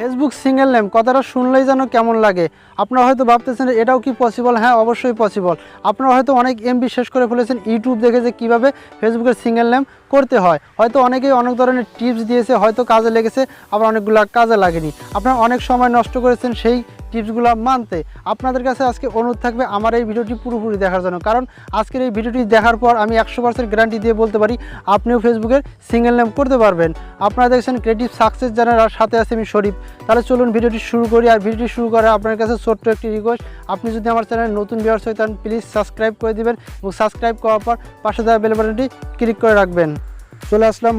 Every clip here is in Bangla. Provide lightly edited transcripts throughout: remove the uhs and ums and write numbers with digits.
ফেসবুক সিঙ্গেল নেম কথাটা শুনলেই যেন কেমন লাগে। আপনারা হয়তো ভাবতেছেন এটাও কি পসিবল? হ্যাঁ, অবশ্যই পসিবল। আপনারা হয়তো অনেক এমবি শেষ করে ফেলেছেন ইউটিউব দেখে যে কীভাবে ফেসবুকের সিঙ্গেল নেম করতে হয়। হয়তো অনেকেই অনেক ধরনের টিপস দিয়েছে, হয়তো কাজে লেগেছে, আবার অনেকগুলো কাজে লাগেনি। আপনারা অনেক সময় নষ্ট করেছেন সেই টিপসগুলো মানতে। আপনাদের কাছে আজকে অনুরোধ থাকবে আমার এই ভিডিওটি পুরোপুরি দেখার জন্য, কারণ আজকের এই ভিডিওটি দেখার পর আমি 100% গ্যারান্টি দিয়ে বলতে পারি আপনিও ফেসবুকের সিঙ্গেল নেম করতে পারবেন। আপনারা দেখছেন ক্রিয়েটিভ সাকসেস চ্যানেলের সাথে আছে আমি শরীফ। তাহলে চলুন ভিডিওটি শুরু করি। আর ভিডিওটি শুরু করে আপনার কাছে ছোট্ট একটি রিকোয়েস্ট, আপনি যদি আমার চ্যানেলে নতুন ভিউয়ার্স হয় তাহলে প্লিজ সাবস্ক্রাইব করে দিবেন এবং সাবস্ক্রাইব করার পর পাশে দেওয়া বেল বাটনটি ক্লিক করে রাখবেন। চলে আসলাম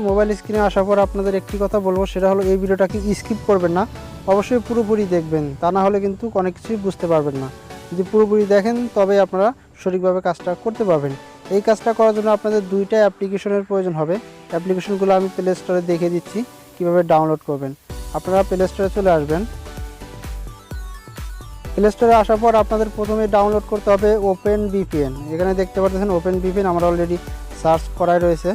মোবাইল স্ক্রিনে আসার পর আপনাদের একটি কথা বলবো, সেটা হলো এই ভিডিওটাকে স্কিপ করবেন না, অবশ্যই পুরোপুরি দেখবেন। তা না হলে কিন্তু অনেক কিছুই বুঝতে পারবেন না। যদি পুরোপুরি দেখেন তবে আপনারা সঠিকভাবে কাজটা করতে পারবেন। এই কাজটা করার জন্য আপনাদের দুইটা অ্যাপ্লিকেশনের প্রয়োজন হবে। অ্যাপ্লিকেশনগুলো আমি প্লে স্টোরে দেখিয়ে দিচ্ছি কীভাবে ডাউনলোড করবেন। আপনারা প্লে স্টোরে চলে আসবেন। প্লে স্টোরে আসার পর আপনাদের প্রথমে ডাউনলোড করতে হবে ওপেন ভিপিএন। এখানে দেখতে পাচ্ছেন ওপেন ভিপিএন আমার অলরেডি সার্চ করাই রয়েছে।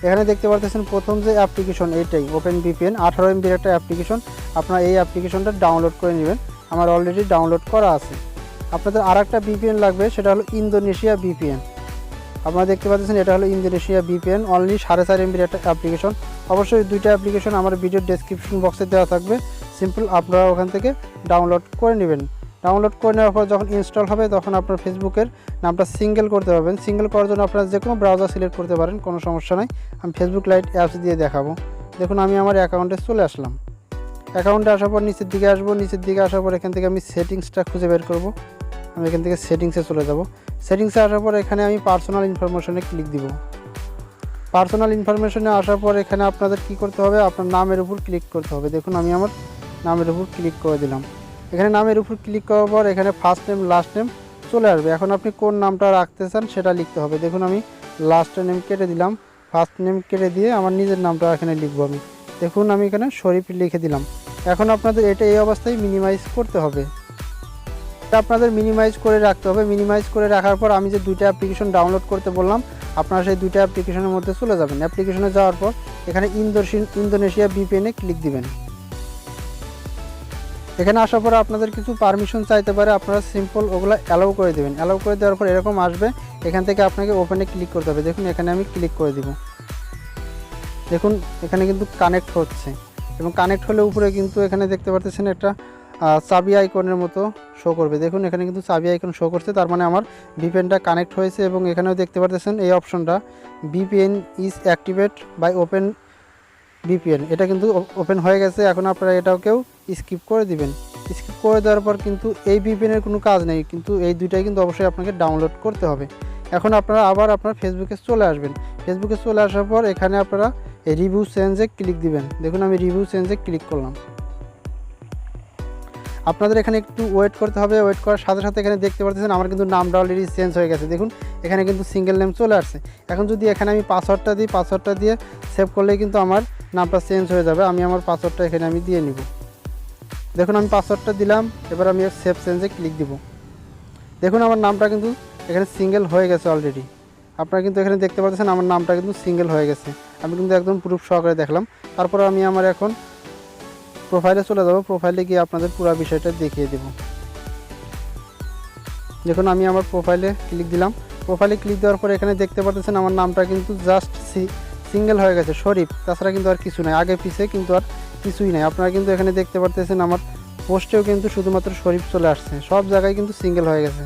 এখানে দেখতে পাচ্ছেন প্রথম যে অ্যাপ্লিকেশন এইটাই ওপেন ভিপিএন, 18 MB একটা অ্যাপ্লিকেশন। আপনারা এই অ্যাপ্লিকেশনটা ডাউনলোড করে নেবেন, আমার অলরেডি ডাউনলোড করা আছে। আপনাদের আর একটা ভিপিএন লাগবে, সেটা হলো ইন্দোনেশিয়া ভিপিএন। আপনারা দেখতে পাচ্ছেন এটা হলো ইন্দোনেশিয়া ভিপিএন, অনলি 4.5 MB একটা অ্যাপ্লিকেশন। অবশ্যই দুইটা অ্যাপ্লিকেশন আমার ভিডিওর ডেসক্রিপশন বক্সে দেওয়া থাকবে, সিম্পল আপনারা ওখান থেকে ডাউনলোড করে নেবেন। ডাউনলোড করে নেওয়ার পর যখন ইনস্টল হবে তখন আপনার ফেসবুকের নামটা সিঙ্গেল করতে পারবেন। সিঙ্গেল করার জন্য আপনারা যে কোনো ব্রাউজার সিলেক্ট করতে পারেন, কোনো সমস্যা নাই। আমি ফেসবুক লাইট অ্যাপস দিয়ে দেখাবো। দেখুন আমি আমার অ্যাকাউন্টে চলে আসলাম। অ্যাকাউন্টে আসার পর নিচের দিকে আসবো। নিচের দিকে আসার পর এখান থেকে আমি সেটিংসটা খুঁজে বের করব। আমি এখান থেকে সেটিংসে চলে যাব। সেটিংসে আসার পর এখানে আমি পার্সোনাল ইনফরমেশনে ক্লিক দিব। পার্সোনাল ইনফরমেশনে আসার পর এখানে আপনাদের কি করতে হবে, আপনার নামের উপর ক্লিক করতে হবে। দেখুন আমি আমার নামের উপর ক্লিক করে দিলাম। এখানে নামের উপর ক্লিক করার পর এখানে ফার্স্ট নেম লাস্ট নেম চলে আসবে। এখন আপনি কোন নামটা রাখতে চান সেটা লিখতে হবে। দেখুন আমি লাস্ট নেম কেটে দিলাম, ফার্স্ট নেম কেটে দিয়ে আমার নিজের নামটা এখানে লিখবো আমি। দেখুন আমি এখানে শরীফ লিখে দিলাম। এখন আপনাদের এটা এই অবস্থায় মিনিমাইজ করতে হবে। আপনাদের মিনিমাইজ করে রাখতে হবে। মিনিমাইজ করে রাখার পর আমি যে দুইটা অ্যাপ্লিকেশন ডাউনলোড করতে বললাম, আপনারা সেই দুইটা অ্যাপ্লিকেশনের মধ্যে চলে যাবেন। অ্যাপ্লিকেশনে যাওয়ার পর এখানে ইন্দোনেশিয়া ভিপিএনে ক্লিক দিবেন। এখানে আসার পর আপনাদের কিছু পারমিশন চাইতে পারে, আপনারা সিম্পল ওগুলো অ্যালাউ করে দেবেন। অ্যালাউ করে দেওয়ার পর এরকম আসবে, এখান থেকে আপনাকে ওপেনে ক্লিক করতে হবে। দেখুন এখানে আমি ক্লিক করে দিব। দেখুন এখানে কিন্তু কানেক্ট হচ্ছে এবং কানেক্ট হলে উপরে কিন্তু এখানে দেখতে পাচ্ছেন একটা চাবি আইকনের মতো শো করবে। দেখুন এখানে কিন্তু চাবি আইকন শো করছে, তার মানে আমার ভিপিএনটা কানেক্ট হয়েছে। এবং এখানেও দেখতে পাচ্ছেন এই অপশনটা VPN is activate by open VPN, এটা কিন্তু ওপেন হয়ে গেছে। এখন আপনারা এটাকেও স্কিপ করে দিবেন। স্কিপ করে দেওয়ার পর কিন্তু এই ভিপিএনের কোনো কাজ নেই, কিন্তু এই দুইটাই কিন্তু অবশ্যই আপনাকে ডাউনলোড করতে হবে। এখন আপনারা আবার আপনার ফেসবুকে চলে আসবেন। ফেসবুকে চলে আসার পর এখানে আপনারা এই রিভিউ চেঞ্জে ক্লিক দিবেন। দেখুন আমি রিভিউ চেঞ্জে ক্লিক করলাম। আপনাদের এখানে একটু ওয়েট করতে হবে। ওয়েট করার সাথে সাথে এখানে দেখতে পাচ্ছেন আমার কিন্তু নামটা অলরেডি চেঞ্জ হয়ে গেছে। দেখুন এখানে কিন্তু সিঙ্গেল নেম চলে আসছে। এখন যদি এখানে আমি পাসওয়ার্ডটা দিই, পাসওয়ার্ডটা দিয়ে সেভ করলেই কিন্তু আমার নামটা চেঞ্জ হয়ে যাবে। আমি আমার পাসওয়ার্ডটা এখানে আমি দিয়ে নিব। দেখুন আমি পাসওয়ার্ডটা দিলাম, এবার আমি সেভ চেঞ্জে ক্লিক দিব। দেখুন আমার নামটা কিন্তু এখানে সিঙ্গেল হয়ে গেছে অলরেডি। আপনারা কিন্তু এখানে দেখতে পাচ্ছেন আমার নামটা কিন্তু সিঙ্গেল হয়ে গেছে। আমি কিন্তু একদম প্রুফ সহকারে দেখলাম। তারপর আমি আমার এখন প্রোফাইলে চলে যাব। প্রোফাইলে গিয়ে আপনাদের পুরো বিষয়টা দেখিয়ে দেব। দেখুন আমি আমার প্রোফাইলে ক্লিক দিলাম। প্রোফাইলে ক্লিক দেওয়ার পর এখানে দেখতে পাচ্ছেন আমার নামটা কিন্তু জাস্ট সিঙ্গেল হয়ে গেছে শরীফ, তাছাড়া কিন্তু আর কিছু নাই, আগে পিছে কিন্তু আর কিছুই নাই। আপনারা কিন্তু এখানে দেখতে পাচ্ছেন আমার পোস্টেও কিন্তু শুধুমাত্র শরীফ চলে আসছে, সব জায়গায় কিন্তু সিঙ্গেল হয়ে গেছে।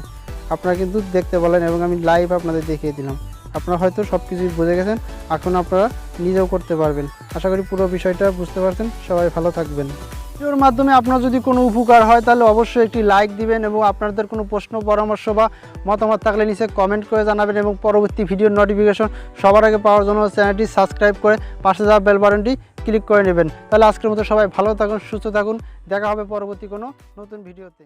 আপনারা কিন্তু দেখতে বলেন এবং আমি লাইভ আপনাদের দেখিয়ে দিলাম। আপনারা হয়তো সব কিছুই বুঝে গেছেন, এখন আপনারা নিজেও করতে পারবেন। আশা করি পুরো বিষয়টা বুঝতে পারছেন। সবাই ভালো থাকবেন। ভিডিওর মাধ্যমে আপনার যদি কোনো উপকার হয় তাহলে অবশ্যই একটি লাইক দিবেন এবং আপনাদের কোনো প্রশ্ন পরামর্শ বা মতামত থাকলে নিচে কমেন্ট করে জানাবেন এবং পরবর্তী ভিডিওর নোটিফিকেশন সবার আগে পাওয়ার জন্য চ্যানেলটি সাবস্ক্রাইব করে পাশে যাওয়া বেল বাটনটি ক্লিক করে নেবেন। তাহলে আজকের মতো সবাই ভালো থাকুন, সুস্থ থাকুন। দেখা হবে পরবর্তী কোনো নতুন ভিডিওতে।